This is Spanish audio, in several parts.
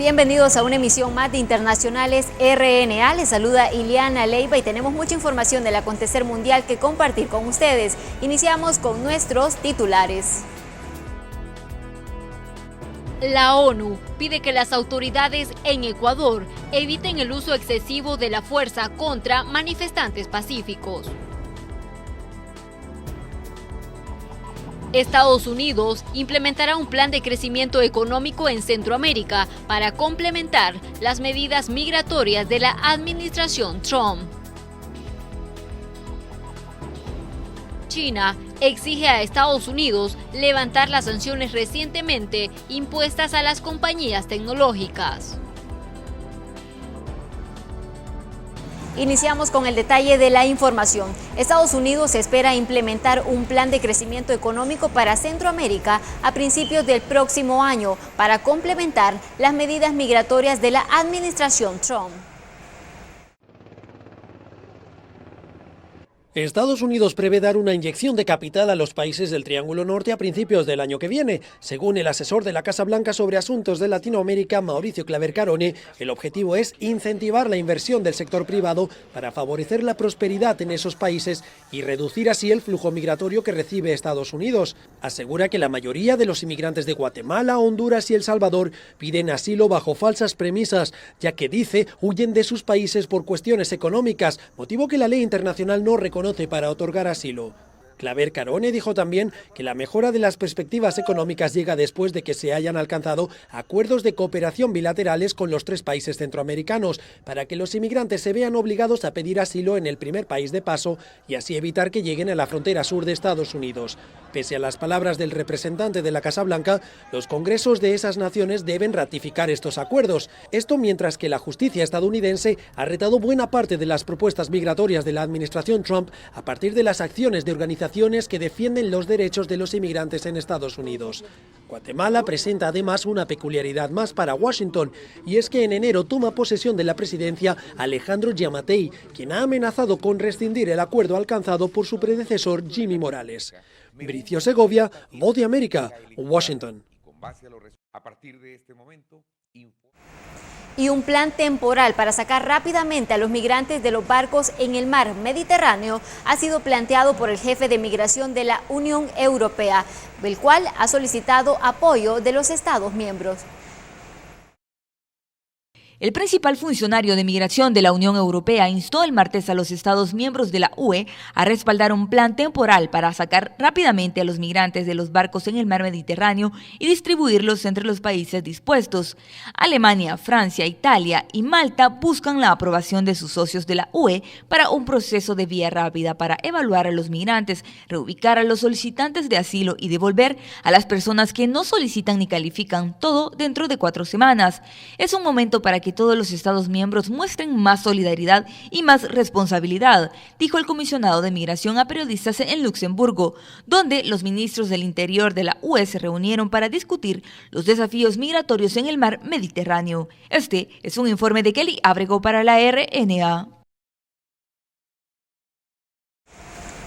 Bienvenidos a una emisión más de Internacionales RNA. Les saluda Ileana Leiva y tenemos mucha información del acontecer mundial que compartir con ustedes. Iniciamos con nuestros titulares. La ONU pide que las autoridades en Ecuador eviten el uso excesivo de la fuerza contra manifestantes pacíficos. Estados Unidos implementará un plan de crecimiento económico en Centroamérica para complementar las medidas migratorias de la administración Trump. China exige a Estados Unidos levantar las sanciones recientemente impuestas a las compañías tecnológicas. Iniciamos con el detalle de la información. Estados Unidos espera implementar un plan de crecimiento económico para Centroamérica a principios del próximo año para complementar las medidas migratorias de la administración Trump. Estados Unidos prevé dar una inyección de capital a los países del Triángulo Norte a principios del año que viene. Según el asesor de la Casa Blanca sobre asuntos de Latinoamérica, Mauricio Claver Carone, el objetivo es incentivar la inversión del sector privado para favorecer la prosperidad en esos países y reducir así el flujo migratorio que recibe Estados Unidos. Asegura que la mayoría de los inmigrantes de Guatemala, Honduras y El Salvador piden asilo bajo falsas premisas, ya que dice huyen de sus países por cuestiones económicas, motivo que la ley internacional no reconoce para otorgar asilo. Claver Carone dijo también que la mejora de las perspectivas económicas llega después de que se hayan alcanzado acuerdos de cooperación bilaterales con los 3 países centroamericanos para que los inmigrantes se vean obligados a pedir asilo en el primer país de paso y así evitar que lleguen a la frontera sur de Estados Unidos. Pese a las palabras del representante de la Casa Blanca, los congresos de esas naciones deben ratificar estos acuerdos. Esto mientras que la justicia estadounidense ha retado buena parte de las propuestas migratorias de la administración Trump a partir de las acciones de organizaciones que defienden los derechos de los inmigrantes en Estados Unidos. Guatemala presenta además una peculiaridad más para Washington, y es que en enero toma posesión de la presidencia Alejandro Giammattei, quien ha amenazado con rescindir el acuerdo alcanzado por su predecesor Jimmy Morales. Bricio Segovia, Voz de América, Washington. Y un plan temporal para sacar rápidamente a los migrantes de los barcos en el mar Mediterráneo ha sido planteado por el jefe de migración de la Unión Europea, el cual ha solicitado apoyo de los Estados miembros. El principal funcionario de migración de la Unión Europea instó el martes a los Estados miembros de la UE a respaldar un plan temporal para sacar rápidamente a los migrantes de los barcos en el mar Mediterráneo y distribuirlos entre los países dispuestos. Alemania, Francia, Italia y Malta buscan la aprobación de sus socios de la UE para un proceso de vía rápida para evaluar a los migrantes, reubicar a los solicitantes de asilo y devolver a las personas que no solicitan ni califican, todo dentro de 4 semanas. Es un momento para que todos los Estados miembros muestren más solidaridad y más responsabilidad, dijo el comisionado de migración a periodistas en Luxemburgo, donde los ministros del Interior de la UE se reunieron para discutir los desafíos migratorios en el mar Mediterráneo. Este es un informe de Kelly Ábrego para la RNA.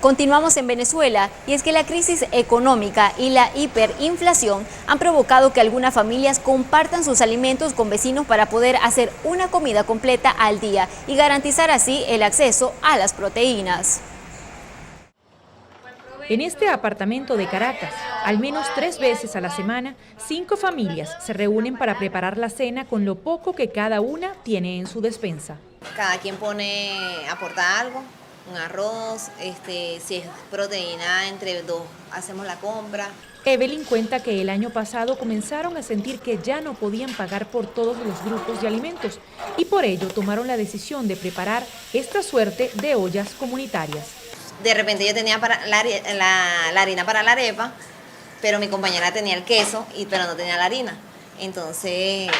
Continuamos en Venezuela, y es que la crisis económica y la hiperinflación han provocado que algunas familias compartan sus alimentos con vecinos para poder hacer una comida completa al día y garantizar así el acceso a las proteínas. En este apartamento de Caracas, al menos 3 veces a la semana, 5 familias se reúnen para preparar la cena con lo poco que cada una tiene en su despensa. Cada quien aporta algo. Un arroz, si es proteína, entre 2 hacemos la compra. Evelyn cuenta que el año pasado comenzaron a sentir que ya no podían pagar por todos los grupos de alimentos y por ello tomaron la decisión de preparar esta suerte de ollas comunitarias. De repente yo tenía para la harina para la arepa, pero mi compañera tenía el queso, pero no tenía la harina. Entonces,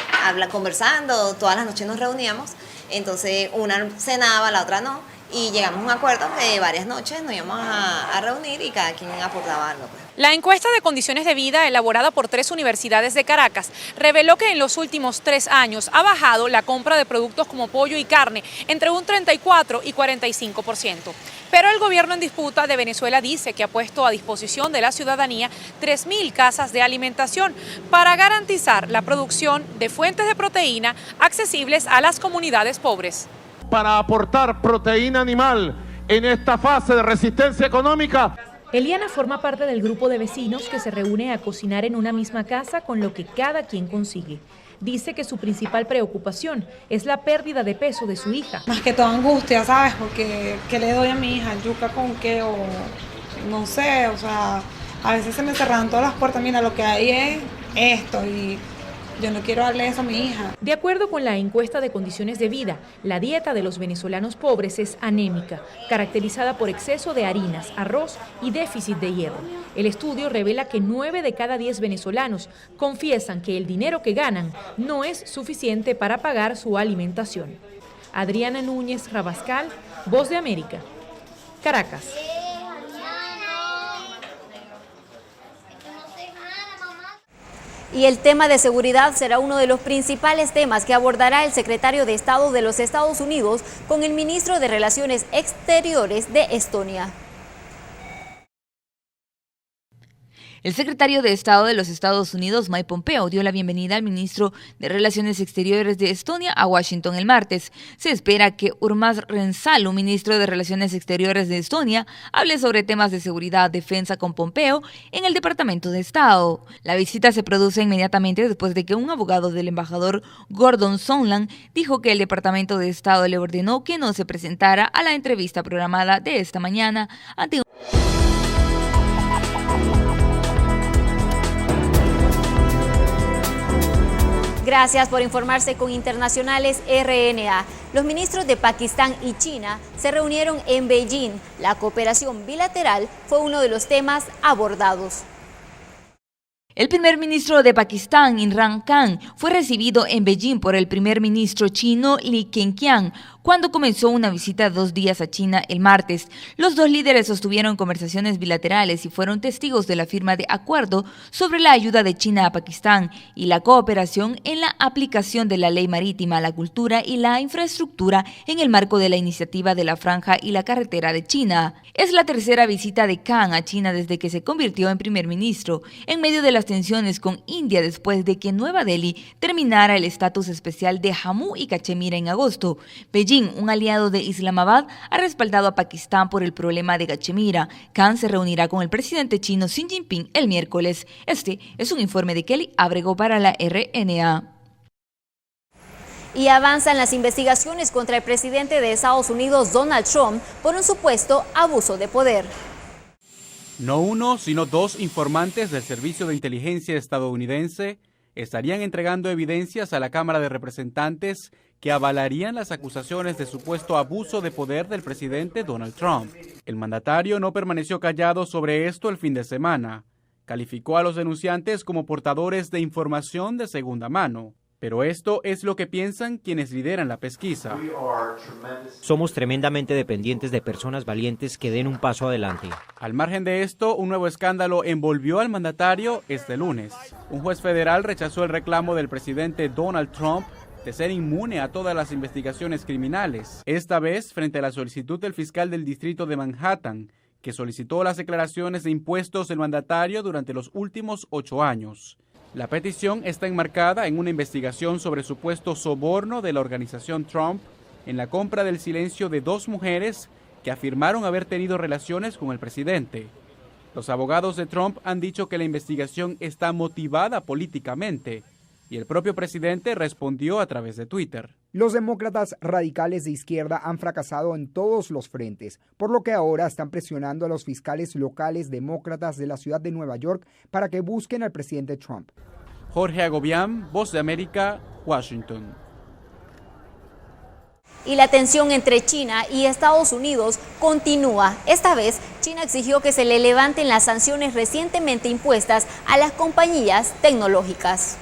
conversando, todas las noches nos reuníamos, entonces una cenaba, la otra no. y llegamos a un acuerdo que varias noches nos íbamos a reunir y cada quien aportaba algo. Pues. La encuesta de condiciones de vida elaborada por 3 universidades de Caracas reveló que en los últimos 3 años ha bajado la compra de productos como pollo y carne entre un 34 y 45%. Pero el gobierno en disputa de Venezuela dice que ha puesto a disposición de la ciudadanía 3.000 casas de alimentación para garantizar la producción de fuentes de proteína accesibles a las comunidades pobres. Para aportar proteína animal en esta fase de resistencia económica. Eliana forma parte del grupo de vecinos que se reúne a cocinar en una misma casa con lo que cada quien consigue. Dice que su principal preocupación es la pérdida de peso de su hija. Más que todo angustia, ¿sabes? Porque ¿qué le doy a mi hija? ¿Yuca con qué? O no sé, o sea, a veces se me cerran todas las puertas. Mira, lo que hay es esto y yo no quiero darle eso a mi hija. De acuerdo con la encuesta de condiciones de vida, la dieta de los venezolanos pobres es anémica, caracterizada por exceso de harinas, arroz y déficit de hierro. El estudio revela que 9 de cada 10 venezolanos confiesan que el dinero que ganan no es suficiente para pagar su alimentación. Adriana Núñez Rabascal, Voz de América, Caracas. Y el tema de seguridad será uno de los principales temas que abordará el secretario de Estado de los Estados Unidos con el ministro de Relaciones Exteriores de Estonia. El secretario de Estado de los Estados Unidos, Mike Pompeo, dio la bienvenida al ministro de Relaciones Exteriores de Estonia a Washington el martes. Se espera que Urmas Reinsalu, ministro de Relaciones Exteriores de Estonia, hable sobre temas de seguridad, defensa con Pompeo en el Departamento de Estado. La visita se produce inmediatamente después de que un abogado del embajador Gordon Sondland dijo que el Departamento de Estado le ordenó que no se presentara a la entrevista programada de esta mañana ante Gracias por informarse con Internacionales RNA. Los ministros de Pakistán y China se reunieron en Beijing. La cooperación bilateral fue uno de los temas abordados. El primer ministro de Pakistán, Imran Khan, fue recibido en Beijing por el primer ministro chino Li Keqiang cuando comenzó una visita de 2 días a China el martes. Los dos líderes sostuvieron conversaciones bilaterales y fueron testigos de la firma de acuerdo sobre la ayuda de China a Pakistán y la cooperación en la aplicación de la ley marítima, la cultura y la infraestructura en el marco de la iniciativa de la Franja y la Carretera de China. Es la tercera visita de Khan a China desde que se convirtió en primer ministro, en medio de las tensiones con India después de que Nueva Delhi terminara el estatus especial de Jammu y Cachemira en agosto. Beijing, un aliado de Islamabad, ha respaldado a Pakistán por el problema de Cachemira. Khan se reunirá con el presidente chino Xi Jinping el miércoles. Este es un informe de Kelly Abrego para la RNA. Y avanzan las investigaciones contra el presidente de Estados Unidos, Donald Trump, por un supuesto abuso de poder. No uno, sino 2 informantes del Servicio de Inteligencia estadounidense estarían entregando evidencias a la Cámara de Representantes que avalarían las acusaciones de supuesto abuso de poder del presidente Donald Trump. El mandatario no permaneció callado sobre esto el fin de semana. Calificó a los denunciantes como portadores de información de segunda mano. Pero esto es lo que piensan quienes lideran la pesquisa. Somos tremendamente dependientes de personas valientes que den un paso adelante. Al margen de esto, un nuevo escándalo envolvió al mandatario este lunes. Un juez federal rechazó el reclamo del presidente Donald Trump de ser inmune a todas las investigaciones criminales, esta vez frente a la solicitud del fiscal del distrito de Manhattan, que solicitó las declaraciones de impuestos del mandatario durante los últimos 8 años. La petición está enmarcada en una investigación sobre supuesto soborno de la organización Trump en la compra del silencio de 2 mujeres que afirmaron haber tenido relaciones con el presidente. Los abogados de Trump han dicho que la investigación está motivada políticamente y el propio presidente respondió a través de Twitter. Los demócratas radicales de izquierda han fracasado en todos los frentes, por lo que ahora están presionando a los fiscales locales demócratas de la ciudad de Nueva York para que busquen al presidente Trump. Jorge Agobián, Voz de América, Washington. Y la tensión entre China y Estados Unidos continúa. Esta vez, China exigió que se le levanten las sanciones recientemente impuestas a las compañías tecnológicas.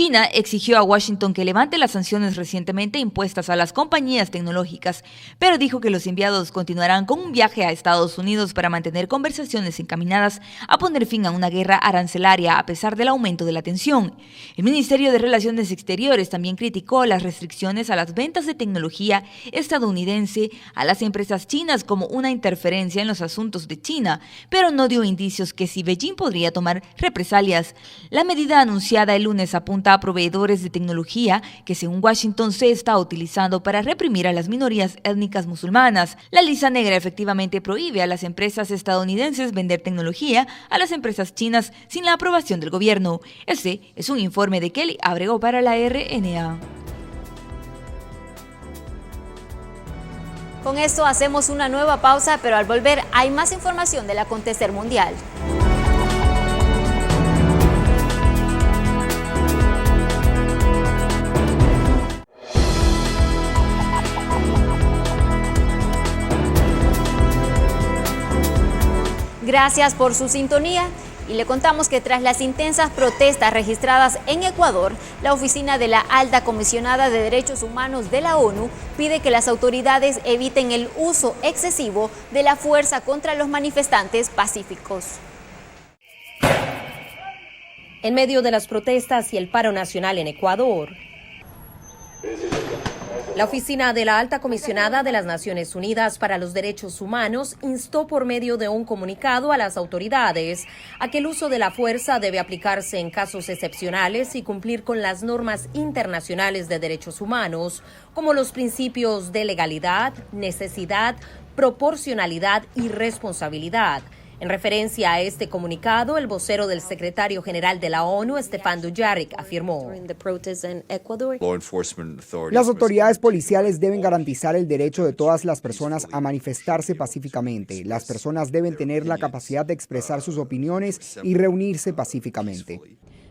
China exigió a Washington que levante las sanciones recientemente impuestas a las compañías tecnológicas, pero dijo que los enviados continuarán con un viaje a Estados Unidos para mantener conversaciones encaminadas a poner fin a una guerra arancelaria a pesar del aumento de la tensión. El Ministerio de Relaciones Exteriores también criticó las restricciones a las ventas de tecnología estadounidense a las empresas chinas como una interferencia en los asuntos de China, pero no dio indicios que si Beijing podría tomar represalias. La medida anunciada el lunes apunta a proveedores de tecnología que según Washington se está utilizando para reprimir a las minorías étnicas musulmanas. La lista negra efectivamente prohíbe a las empresas estadounidenses vender tecnología a las empresas chinas sin la aprobación del gobierno. Este es un informe de Kelly Abrego para la RNA. Con esto hacemos una nueva pausa, pero al volver hay más información del acontecer mundial. Gracias por su sintonía y le contamos que tras las intensas protestas registradas en Ecuador, la oficina de la Alta Comisionada de Derechos Humanos de la ONU pide que las autoridades eviten el uso excesivo de la fuerza contra los manifestantes pacíficos. En medio de las protestas y el paro nacional en Ecuador, la oficina de la Alta Comisionada de las Naciones Unidas para los Derechos Humanos instó por medio de un comunicado a las autoridades a que el uso de la fuerza debe aplicarse en casos excepcionales y cumplir con las normas internacionales de derechos humanos, como los principios de legalidad, necesidad, proporcionalidad y responsabilidad. En referencia a este comunicado, el vocero del secretario general de la ONU, Stefan Dujarric, afirmó: las autoridades policiales deben garantizar el derecho de todas las personas a manifestarse pacíficamente. Las personas deben tener la capacidad de expresar sus opiniones y reunirse pacíficamente.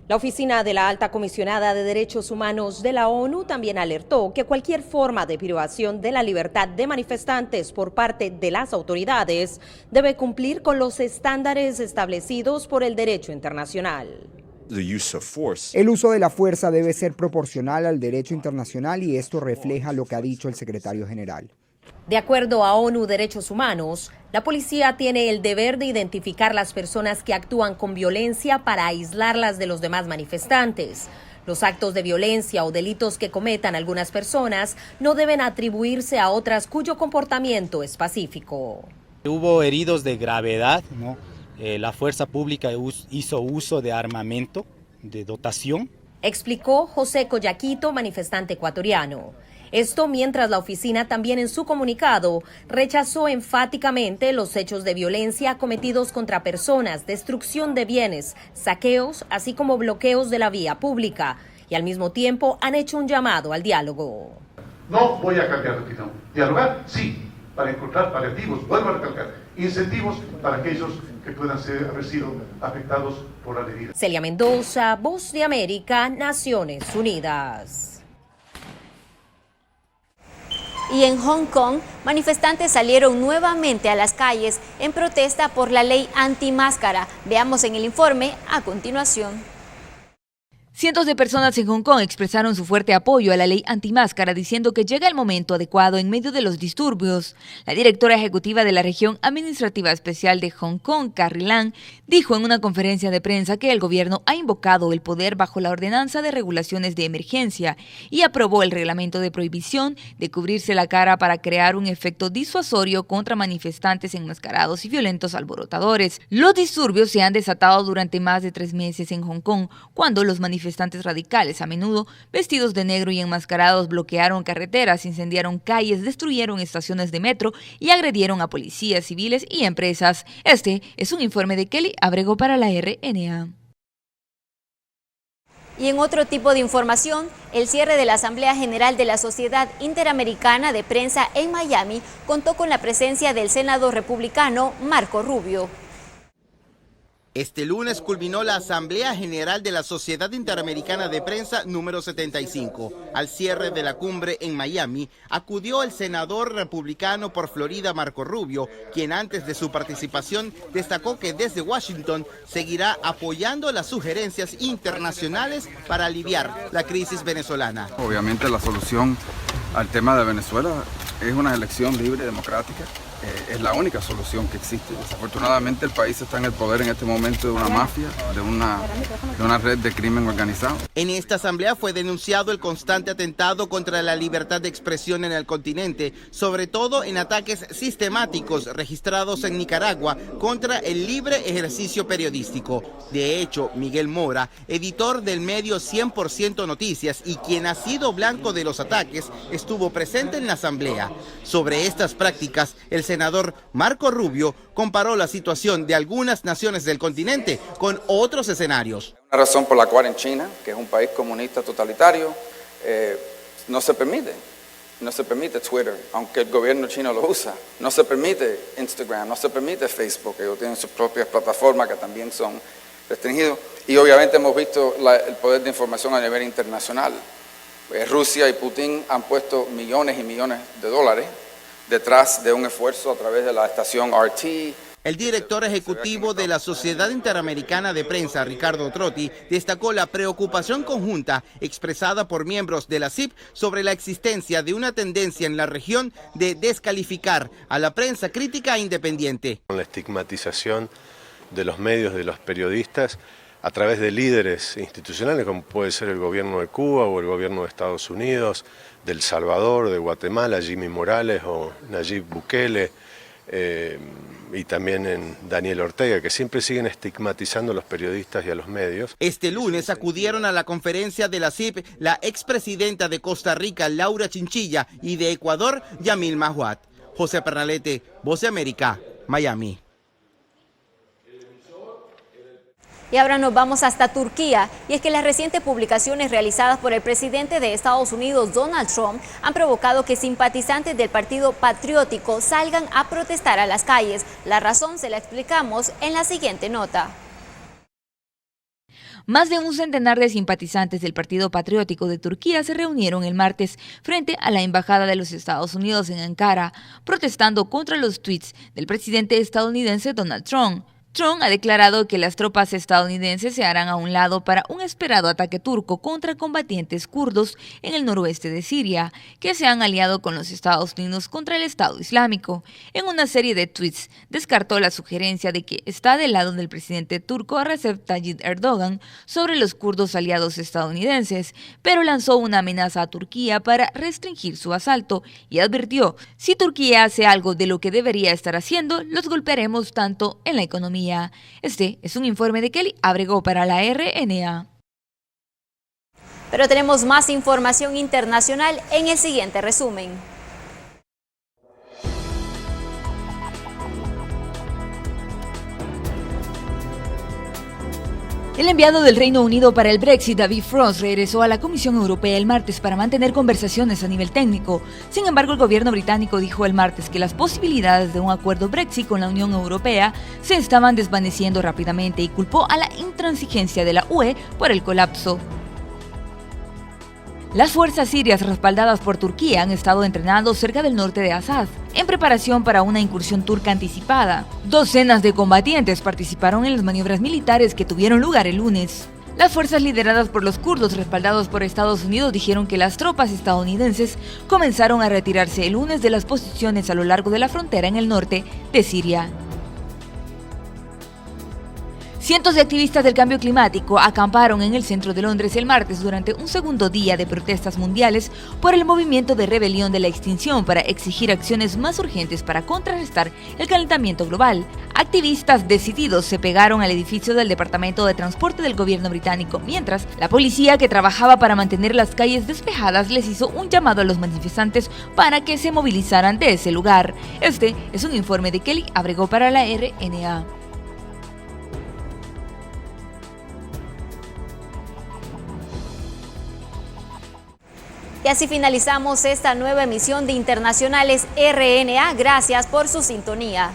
La Oficina de la Alta Comisionada de Derechos Humanos de la ONU también alertó que cualquier forma de privación de la libertad de manifestantes por parte de las autoridades debe cumplir con los estándares establecidos por el derecho internacional. El uso de la fuerza debe ser proporcional al derecho internacional y esto refleja lo que ha dicho el secretario general. De acuerdo a ONU Derechos Humanos, la policía tiene el deber de identificar las personas que actúan con violencia para aislarlas de los demás manifestantes. Los actos de violencia o delitos que cometan algunas personas no deben atribuirse a otras cuyo comportamiento es pacífico. Hubo heridos de gravedad, ¿no? La fuerza pública hizo uso de armamento, de dotación. Explicó José Collaquito, manifestante ecuatoriano. Esto mientras la oficina también en su comunicado rechazó enfáticamente los hechos de violencia cometidos contra personas, destrucción de bienes, saqueos, así como bloqueos de la vía pública, y al mismo tiempo han hecho un llamado al diálogo. No voy a cambiar de opinión. Dialogar, sí, para encontrar paliativos, vuelvo a recalcar, incentivos para aquellos que puedan haber sido afectados por la medida. Celia Mendoza, Voz de América, Naciones Unidas. Y en Hong Kong, manifestantes salieron nuevamente a las calles en protesta por la ley antimáscara. Veamos en el informe a continuación. Cientos de personas en Hong Kong expresaron su fuerte apoyo a la ley antimáscara, diciendo que llega el momento adecuado en medio de los disturbios. La directora ejecutiva de la región administrativa especial de Hong Kong, Carrie Lam, dijo en una conferencia de prensa que el gobierno ha invocado el poder bajo la ordenanza de regulaciones de emergencia y aprobó el reglamento de prohibición de cubrirse la cara para crear un efecto disuasorio contra manifestantes enmascarados y violentos alborotadores. Los disturbios se han desatado durante más de 3 meses en Hong Kong, cuando los manifestantes radicales, a menudo vestidos de negro y enmascarados, bloquearon carreteras, incendiaron calles, destruyeron estaciones de metro y agredieron a policías civiles y empresas. Este es un informe de Kelly Abrego para la RNA. Y en otro tipo de información, el cierre de la Asamblea General de la Sociedad Interamericana de Prensa en Miami contó con la presencia del senador republicano Marco Rubio. Este lunes culminó la Asamblea General de la Sociedad Interamericana de Prensa número 75. Al cierre de la cumbre en Miami, acudió el senador republicano por Florida, Marco Rubio, quien antes de su participación destacó que desde Washington seguirá apoyando las sugerencias internacionales para aliviar la crisis venezolana. Obviamente la solución al tema de Venezuela es una elección libre y democrática. Es la única solución que existe. Desafortunadamente el país está en el poder en este momento de una mafia, de una red de crimen organizado. En esta asamblea fue denunciado el constante atentado contra la libertad de expresión en el continente, sobre todo en ataques sistemáticos registrados en Nicaragua contra el libre ejercicio periodístico. De hecho, Miguel Mora, editor del medio 100% Noticias y quien ha sido blanco de los ataques, estuvo presente en la asamblea. Sobre estas prácticas, el senador Marco Rubio comparó la situación de algunas naciones del continente con otros escenarios. Una razón por la cual en China, que es un país comunista totalitario, no se permite Twitter, aunque el gobierno chino lo usa. No se permite Instagram, no se permite Facebook, ellos tienen sus propias plataformas que también son restringidas. Y obviamente hemos visto el poder de información a nivel internacional. Rusia y Putin han puesto millones y millones de dólares detrás de un esfuerzo a través de la estación RT. El director ejecutivo de la Sociedad Interamericana de Prensa, Ricardo Trotti, destacó la preocupación conjunta expresada por miembros de la CIP sobre la existencia de una tendencia en la región de descalificar a la prensa crítica e independiente. Con la estigmatización de los medios, de los periodistas, a través de líderes institucionales como puede ser el gobierno de Cuba o el gobierno de Estados Unidos, de El Salvador, de Guatemala, Jimmy Morales o Nayib Bukele, y también en Daniel Ortega, que siempre siguen estigmatizando a los periodistas y a los medios. Este lunes acudieron a la conferencia de la CIP la expresidenta de Costa Rica, Laura Chinchilla, y de Ecuador, Yamil Mahuat. José Pernalete, Voz de América, Miami. Y ahora nos vamos hasta Turquía, y es que las recientes publicaciones realizadas por el presidente de Estados Unidos, Donald Trump, han provocado que simpatizantes del Partido Patriótico salgan a protestar a las calles. La razón se la explicamos en la siguiente nota. Más de un centenar de simpatizantes del Partido Patriótico de Turquía se reunieron el martes frente a la Embajada de los Estados Unidos en Ankara, protestando contra los tweets del presidente estadounidense Donald Trump. Trump ha declarado que las tropas estadounidenses se harán a un lado para un esperado ataque turco contra combatientes kurdos en el noroeste de Siria, que se han aliado con los Estados Unidos contra el Estado Islámico. En una serie de tweets, descartó la sugerencia de que está del lado del presidente turco Recep Tayyip Erdogan sobre los kurdos aliados estadounidenses, pero lanzó una amenaza a Turquía para restringir su asalto y advirtió: si Turquía hace algo de lo que debería estar haciendo, los golpearemos tanto en la economía. Este es un informe de Kelly Abrego para la RNA. Pero tenemos más información internacional en el siguiente resumen. El enviado del Reino Unido para el Brexit, David Frost, regresó a la Comisión Europea el martes para mantener conversaciones a nivel técnico. Sin embargo, el gobierno británico dijo el martes que las posibilidades de un acuerdo Brexit con la Unión Europea se estaban desvaneciendo rápidamente y culpó a la intransigencia de la UE por el colapso. Las fuerzas sirias respaldadas por Turquía han estado entrenando cerca del norte de Assad, en preparación para una incursión turca anticipada. Docenas de combatientes participaron en las maniobras militares que tuvieron lugar el lunes. Las fuerzas lideradas por los kurdos respaldados por Estados Unidos dijeron que las tropas estadounidenses comenzaron a retirarse el lunes de las posiciones a lo largo de la frontera en el norte de Siria. Cientos de activistas del cambio climático acamparon en el centro de Londres el martes durante un segundo día de protestas mundiales por el movimiento de rebelión de la extinción para exigir acciones más urgentes para contrarrestar el calentamiento global. Activistas decididos se pegaron al edificio del Departamento de Transporte del gobierno británico, mientras la policía, que trabajaba para mantener las calles despejadas, les hizo un llamado a los manifestantes para que se movilizaran de ese lugar. Este es un informe de Kelly Abrego para la RNA. Y así finalizamos esta nueva emisión de Internacionales RNA. Gracias por su sintonía.